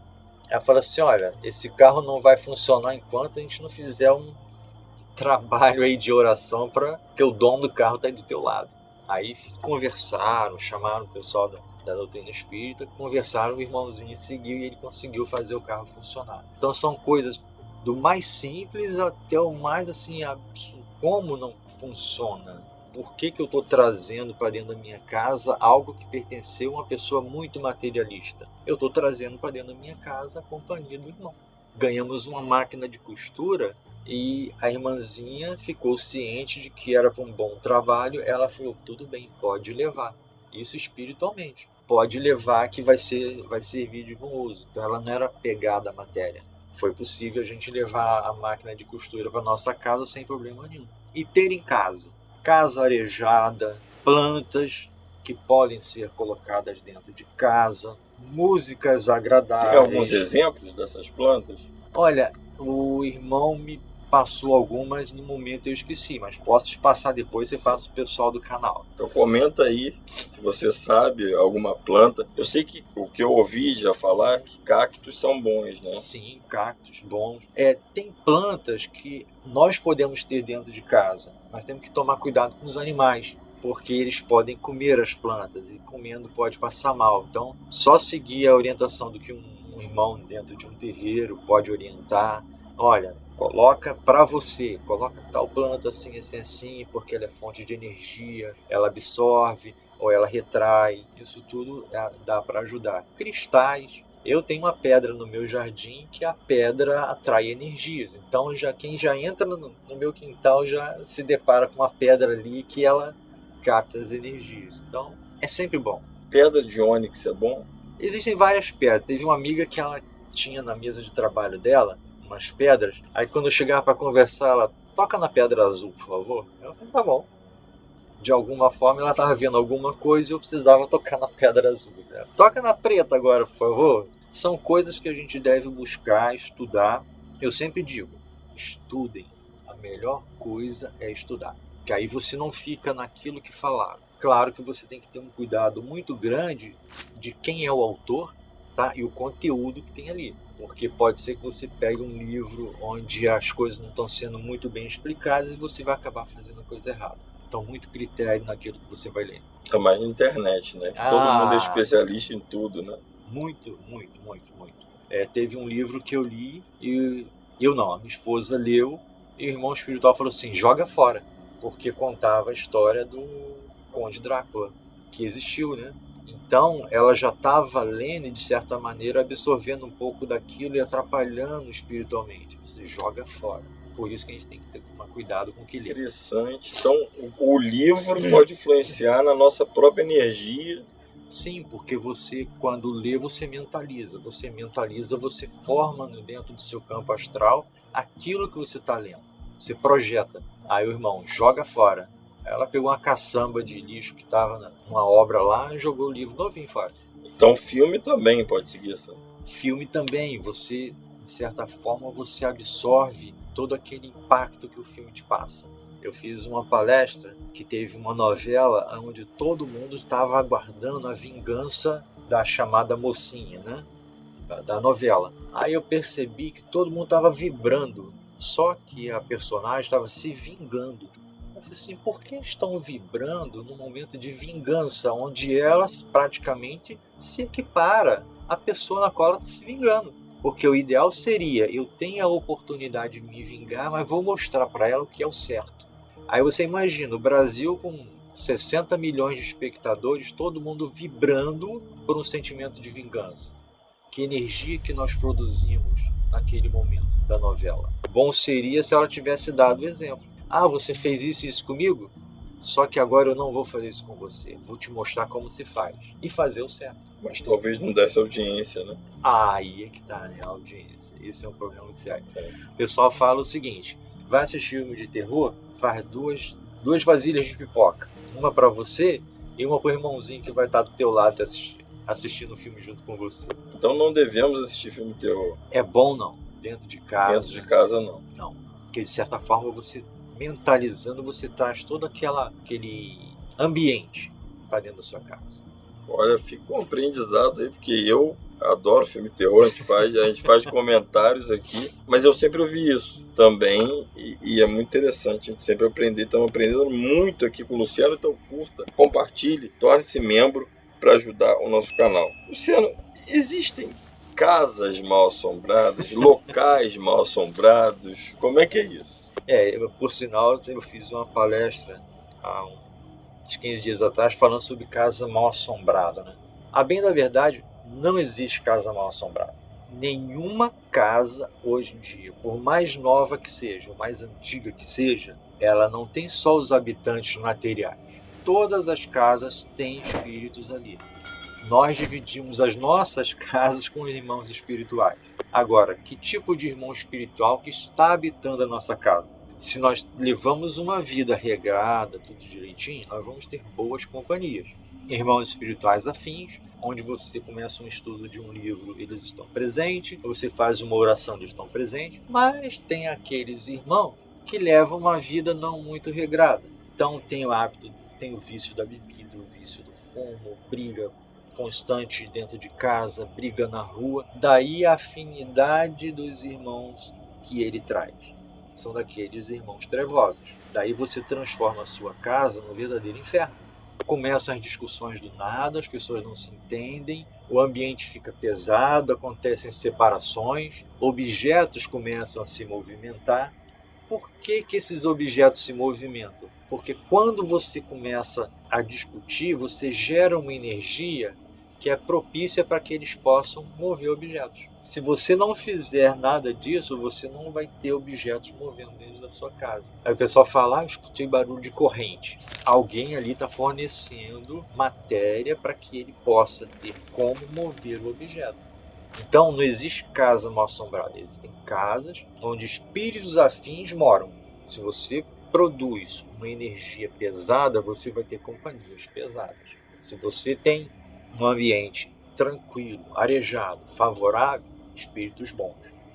Ela falou assim: olha, esse carro não vai funcionar enquanto a gente não fizer um trabalho aí de oração para que o dono do carro está aí do teu lado. Aí conversaram, chamaram o pessoal da doutrina espírita, conversaram, o irmãozinho seguiu e ele conseguiu fazer o carro funcionar. Então são coisas do mais simples até o mais assim, como não funciona? Por que eu estou trazendo para dentro da minha casa algo que pertenceu a uma pessoa muito materialista? Eu estou trazendo para dentro da minha casa a companhia do irmão. Ganhamos uma máquina de costura e a irmãzinha ficou ciente de que era para um bom trabalho. Ela falou: tudo bem, pode levar. Isso espiritualmente. Pode levar que vai servir de bom uso. Então ela não era pegada à matéria. Foi possível a gente levar a máquina de costura para nossa casa sem problema nenhum. E ter em casa arejada, plantas que podem ser colocadas dentro de casa, músicas agradáveis. Tem alguns exemplos dessas plantas? Olha, o irmão me passou algumas no momento eu esqueci, mas posso te passar depois, você passa o pessoal do canal. Então comenta aí se você sabe alguma planta. Eu sei que o que eu ouvi já falar é que cactos são bons, né? Sim, cactos bons. Tem plantas que nós podemos ter dentro de casa, mas temos que tomar cuidado com os animais, porque eles podem comer as plantas e comendo pode passar mal. Então, só seguir a orientação do que um irmão dentro de um terreiro pode orientar. Olha, coloca para você, coloca tal planta assim, assim, assim, porque ela é fonte de energia, ela absorve ou ela retrai. Isso tudo dá para ajudar. Cristais. Eu tenho uma pedra no meu jardim que a pedra atrai energias. Então, quem já entra no meu quintal já se depara com uma pedra ali que ela capta as energias. Então, é sempre bom. Pedra de ônix é bom? Existem várias pedras. Teve uma amiga que ela tinha na mesa de trabalho dela umas pedras. Aí quando eu chegava para conversar, ela toca na pedra azul, por favor. Eu falei, tá bom. De alguma forma ela estava vendo alguma coisa e eu precisava tocar na pedra azul. Né? Toca na preta agora, por favor. São coisas que a gente deve buscar, estudar. Eu sempre digo, estudem. A melhor coisa é estudar. Que aí você não fica naquilo que falaram. Claro que você tem que ter um cuidado muito grande de quem é o autor, tá? E o conteúdo que tem ali. Porque pode ser que você pegue um livro onde as coisas não estão sendo muito bem explicadas e você vai acabar fazendo a coisa errada. Então, muito critério naquilo que você vai ler. Tá mais na internet, né? Que todo mundo é especialista em tudo, né? Muito, muito, muito, muito. Teve um livro que eu li e a minha esposa leu e o irmão espiritual falou assim, joga fora. Porque contava a história do Conde Drácula, que existiu, né? Então, ela já estava lendo e, de certa maneira, absorvendo um pouco daquilo e atrapalhando espiritualmente. Você joga fora. Por isso que a gente tem que ter cuidado com o que lê. Interessante. Então, o livro pode influenciar na nossa própria energia. Sim, porque você, quando lê, você mentaliza. Você forma dentro do seu campo astral aquilo que você está lendo. Você projeta. Aí o irmão joga fora. Ela pegou uma caçamba de lixo que estava numa obra lá e jogou o livro novinho fora. Então filme também pode seguir essa. Filme também. Você, de certa forma, você absorve todo aquele impacto que o filme te passa. Eu fiz uma palestra que teve uma novela onde todo mundo estava aguardando a vingança da chamada mocinha, né? Da novela. Aí eu percebi que todo mundo estava vibrando, só que a personagem estava se vingando. Eu falei assim, por que estão vibrando no momento de vingança, onde ela praticamente se equipara à pessoa na qual ela está se vingando? Porque o ideal seria, eu tenho a oportunidade de me vingar, mas vou mostrar para ela o que é o certo. Aí você imagina, o Brasil com 60 milhões de espectadores, todo mundo vibrando por um sentimento de vingança. Que energia que nós produzimos naquele momento da novela. Bom seria se ela tivesse dado o exemplo. Ah, você fez isso e isso comigo? Só que agora eu não vou fazer isso com você. Vou te mostrar como se faz. E fazer o certo. Mas talvez não desse audiência, né? Aí é que tá, né? A audiência. Esse é um problema sério. O pessoal fala o seguinte, vai assistir filme de terror, faz duas vasilhas de pipoca. Uma para você e uma pro irmãozinho que vai estar do teu lado assistindo o filme junto com você. Então não devemos assistir filme de terror. É bom não. Dentro de casa. Dentro de casa não. Não. Porque de certa forma você mentalizando, você traz todo aquele ambiente para dentro da sua casa. Olha, fica um aprendizado aí, porque eu adoro filme de terror, a gente faz comentários aqui, mas eu sempre ouvi isso também e é muito interessante a gente sempre aprender. Estamos aprendendo muito aqui com o Luciano, então curta, compartilhe, torne-se membro para ajudar o nosso canal. Luciano, existem casas mal assombradas, locais mal assombrados, como é que é isso? Por sinal, eu fiz uma palestra há uns 15 dias atrás falando sobre casa mal assombrada, né? A bem da verdade, não existe casa mal assombrada. Nenhuma casa hoje em dia, por mais nova que seja, ou mais antiga que seja, ela não tem só os habitantes materiais. Todas as casas têm espíritos ali. Nós dividimos as nossas casas com irmãos espirituais. Agora, que tipo de irmão espiritual que está habitando a nossa casa? Se nós levamos uma vida regrada, tudo direitinho, nós vamos ter boas companhias. Irmãos espirituais afins, onde você começa um estudo de um livro, eles estão presentes, você faz uma oração, eles estão presentes, mas tem aqueles irmãos que levam uma vida não muito regrada. Então tem o hábito, tem o vício da bebida, o vício do fumo, briga constante dentro de casa, briga na rua. Daí a afinidade dos irmãos que ele traz. São daqueles irmãos trevosos. Daí você transforma a sua casa no verdadeiro inferno. Começam as discussões do nada, as pessoas não se entendem, o ambiente fica pesado, acontecem separações, objetos começam a se movimentar. Por que esses objetos se movimentam? Porque quando você começa a discutir, você gera uma energia que é propícia para que eles possam mover objetos. Se você não fizer nada disso, você não vai ter objetos movendo dentro da sua casa. Aí o pessoal fala, eu escutei barulho de corrente. Alguém ali está fornecendo matéria para que ele possa ter como mover o objeto. Então não existe casa mal assombrada, existem casas onde espíritos afins moram. Se você produz uma energia pesada, você vai ter companhias pesadas. Se você tem um ambiente tranquilo, arejado, favorável, espíritos bons.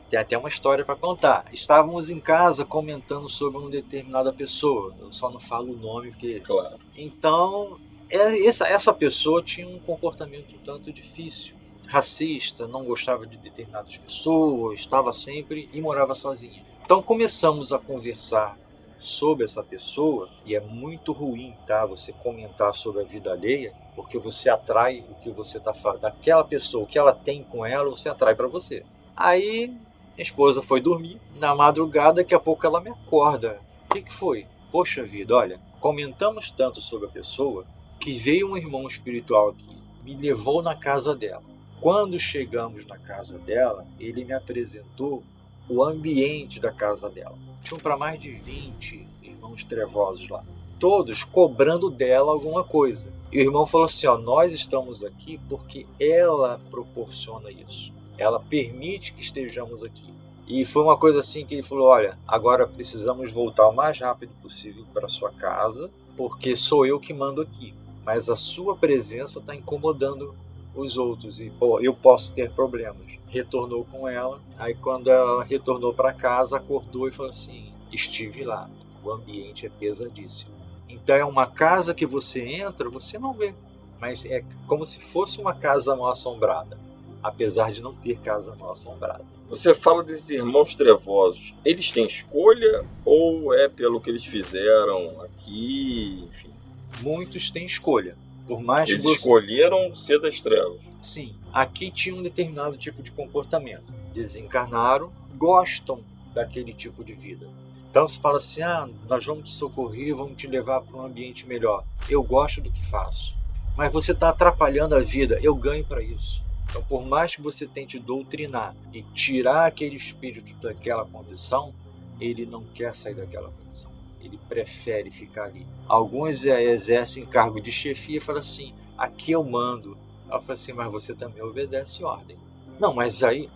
Tem até uma história para contar. Estávamos em casa comentando sobre uma determinada pessoa. Eu só não falo o nome porque... Claro. Então, essa pessoa tinha um comportamento um tanto difícil. Racista, não gostava de determinadas pessoas, estava sempre e morava sozinha. Então começamos a conversar sobre essa pessoa, e é muito ruim, tá, você comentar sobre a vida alheia, porque você atrai o que você está falando, daquela pessoa, o que ela tem com ela, você atrai para você. Aí minha esposa foi dormir, na madrugada, daqui a pouco ela me acorda. O que foi? Poxa vida, olha, comentamos tanto sobre a pessoa, que veio um irmão espiritual aqui, me levou na casa dela. Quando chegamos na casa dela, ele me apresentou o ambiente da casa dela. Tinham para mais de 20 irmãos trevosos lá, todos cobrando dela alguma coisa. E o irmão falou assim, nós estamos aqui porque ela proporciona isso. Ela permite que estejamos aqui. E foi uma coisa assim que ele falou, olha, agora precisamos voltar o mais rápido possível para sua casa, porque sou eu que mando aqui. Mas a sua presença está incomodando os outros e eu posso ter problemas. Retornou com ela, aí quando ela retornou para casa, acordou e falou assim, estive lá, o ambiente é pesadíssimo. Então é uma casa que você entra, você não vê, mas é como se fosse uma casa mal assombrada, apesar de não ter casa mal assombrada. Você fala desses irmãos trevosos, eles têm escolha ou é pelo que eles fizeram aqui, enfim? Muitos têm escolha. Por mais eles que escolheram ser das trevas. Sim, aqui tinha um determinado tipo de comportamento. Desencarnaram, gostam daquele tipo de vida. Então você fala assim, nós vamos te socorrer, vamos te levar para um ambiente melhor. Eu gosto do que faço. Mas você está atrapalhando a vida, eu ganho para isso. Então por mais que você tente doutrinar e tirar aquele espírito daquela condição, ele não quer sair daquela condição. Ele prefere ficar ali. Alguns exercem cargo de chefia e falam assim, aqui eu mando. Ela fala assim, mas você também obedece ordem. Não, mas aí,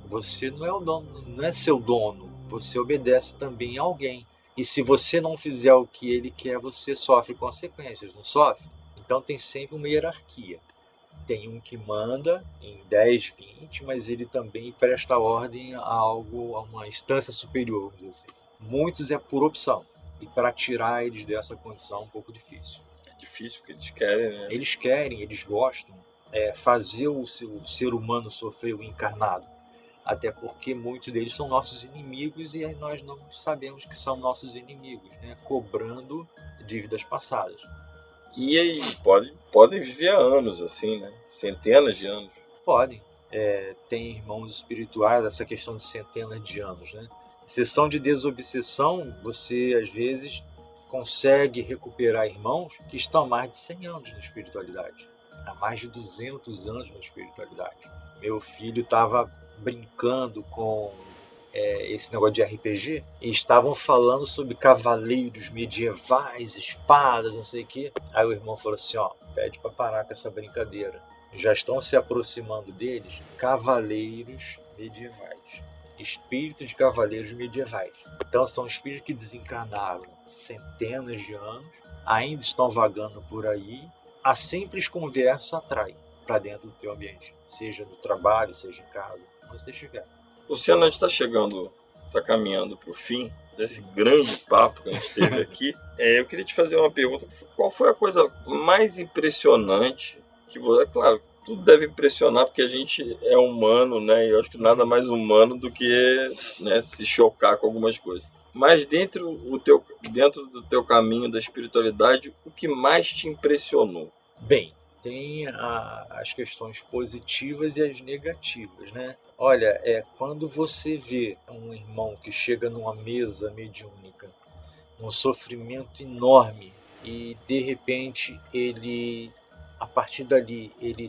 você não é o dono, não é seu dono. Você obedece também a alguém. E se você não fizer o que ele quer, você sofre consequências, não sofre? Então tem sempre uma hierarquia. Tem um que manda em 10, 20, mas ele também presta ordem a uma instância superior. Assim. Muitos é por opção. E para tirar eles dessa condição é um pouco difícil. É difícil porque eles querem, né? Eles querem, eles gostam. Fazer o ser humano sofrer o encarnado. Até porque muitos deles são nossos inimigos e nós não sabemos que são nossos inimigos, né? Cobrando dívidas passadas. E aí, podem viver há anos, assim, né? Centenas de anos. Podem. Tem irmãos espirituais, essa questão de centenas de anos, né? Sessão de desobsessão, você às vezes consegue recuperar irmãos que estão há mais de 100 anos na espiritualidade, há mais de 200 anos na espiritualidade. Meu filho estava brincando com esse negócio de RPG e estavam falando sobre cavaleiros medievais, espadas, não sei o quê. Aí o irmão falou assim, pede para parar com essa brincadeira. Já estão se aproximando deles cavaleiros medievais. Espíritos de cavaleiros medievais. Então são espíritos que desencarnaram centenas de anos, ainda estão vagando por aí. A simples conversa atrai. para dentro do teu ambiente, seja no trabalho, seja em casa, onde você estiver. Luciano, a gente está caminhando para o fim desse grande papo que a gente teve aqui. Eu queria te fazer uma pergunta. Qual foi a coisa mais impressionante que você... É claro, tudo deve impressionar porque a gente é humano, né? E eu acho que nada mais humano do que, né, se chocar com algumas coisas. Mas dentro do teu caminho da espiritualidade, o que mais te impressionou? Bem, tem as questões positivas e as negativas, né? Olha, quando você vê um irmão que chega numa mesa mediúnica, um sofrimento enorme, e de repente ele, a partir dali, ele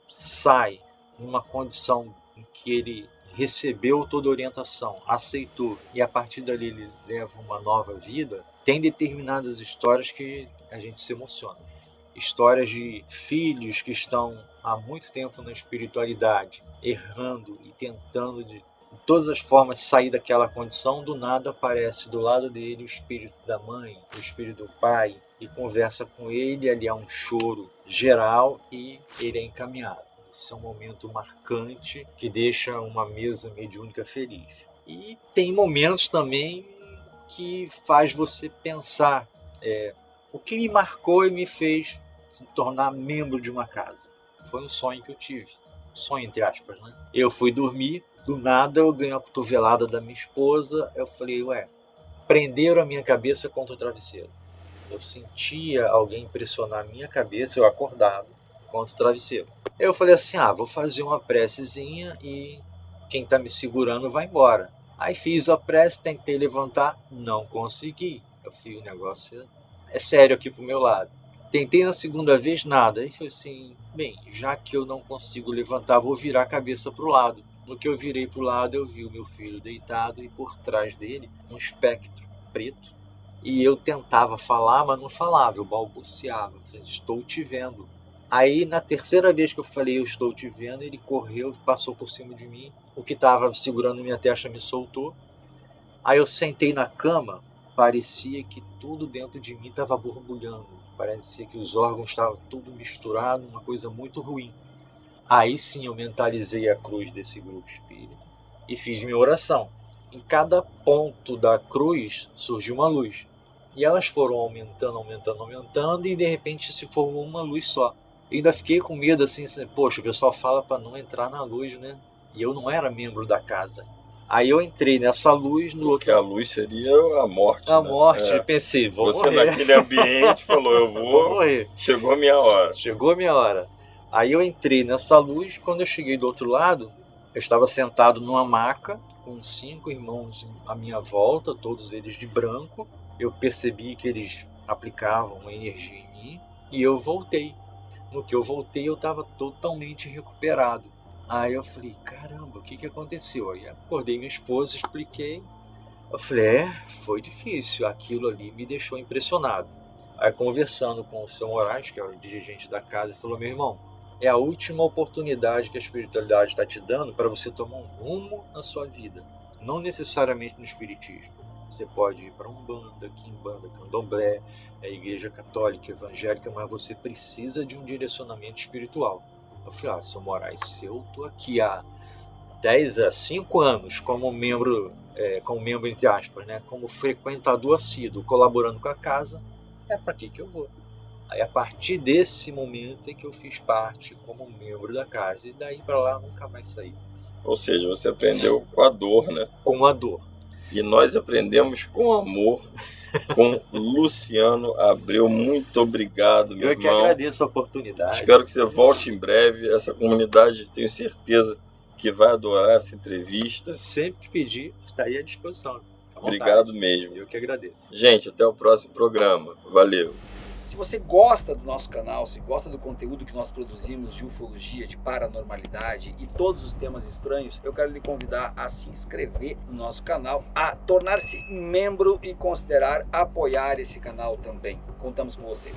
sai numa condição em que ele recebeu toda a orientação, aceitou, e a partir dali ele leva uma nova vida, tem determinadas histórias que a gente se emociona. Histórias de filhos que estão há muito tempo na espiritualidade, errando e tentando de todas as formas sair daquela condição, do nada aparece do lado dele o espírito da mãe, o espírito do pai, e conversa com ele, ali há um choro geral e ele é encaminhado. Isso é um momento marcante que deixa uma mesa mediúnica feliz. E tem momentos também que faz você pensar, o que me marcou e me fez se tornar membro de uma casa. Foi um sonho que eu tive. Sonho, entre aspas, né? Eu fui dormir, do nada eu ganhei uma cotovelada da minha esposa. Eu falei, prenderam a minha cabeça contra o travesseiro. Eu sentia alguém pressionar a minha cabeça, eu acordado, contra o travesseiro. Eu falei assim, vou fazer uma precezinha e quem está me segurando vai embora. Aí fiz a prece, tentei levantar, não consegui. Eu falei, o negócio é sério aqui pro meu lado. Tentei na segunda vez, nada. Aí falei assim, bem, já que eu não consigo levantar, vou virar a cabeça pro lado. No que eu virei pro lado, eu vi o meu filho deitado e por trás dele um espectro preto. E eu tentava falar, mas não falava, eu balbuciava. Eu falei, estou te vendo. Aí, na terceira vez que eu falei, eu estou te vendo, ele correu, passou por cima de mim. O que estava segurando minha testa me soltou. Aí eu sentei na cama, parecia que tudo dentro de mim estava borbulhando. Parecia que os órgãos estavam tudo misturado, uma coisa muito ruim. Aí sim eu mentalizei a cruz desse grupo espírita e fiz minha oração. Em cada ponto da cruz surgiu uma luz. E elas foram aumentando e de repente se formou uma luz só. Eu ainda fiquei com medo assim, poxa, o pessoal fala para não entrar na luz, né? E eu não era membro da casa. Aí eu entrei nessa luz no Porque a luz seria a morte. A morte, pensei, vou morrer. Você naquele ambiente falou, eu vou morrer. Chegou a minha hora. Chegou a minha hora. Aí eu entrei nessa luz, quando eu cheguei do outro lado, eu estava sentado numa maca, com 5 irmãos à minha volta, todos eles de branco. Eu percebi que eles aplicavam uma energia em mim e eu voltei. No que eu voltei, eu estava totalmente recuperado. Aí eu falei, caramba, o que aconteceu? Aí acordei minha esposa, expliquei. Eu falei, foi difícil, aquilo ali me deixou impressionado. Aí conversando com o seu Moraes, que é o dirigente da casa, ele falou, meu irmão, é a última oportunidade que a espiritualidade está te dando para você tomar um rumo na sua vida. Não necessariamente no espiritismo. Você pode ir para Umbanda, Quimbanda, Candomblé, Igreja Católica, Evangélica, mas você precisa de um direcionamento espiritual. Eu falei, seu Moraes, se eu estou aqui há 5 anos como membro entre aspas, né, como frequentador assíduo, colaborando com a casa, para que eu vou? Aí a partir desse momento é que eu fiz parte como membro da casa, e daí para lá nunca mais saí. Ou seja, você aprendeu com a dor, né? Com a dor. E nós aprendemos com amor, com Luciano Abreu. Muito obrigado, meu irmão. Eu que agradeço a oportunidade. Espero que você volte em breve. Essa comunidade, tenho certeza que vai adorar essa entrevista. Sempre que pedir, estaria à disposição. Obrigado mesmo. Eu que agradeço. Gente, até o próximo programa. Valeu. Se você gosta do nosso canal, se gosta do conteúdo que nós produzimos de ufologia, de paranormalidade e todos os temas estranhos, eu quero lhe convidar a se inscrever no nosso canal, a tornar-se membro e considerar apoiar esse canal também. Contamos com você.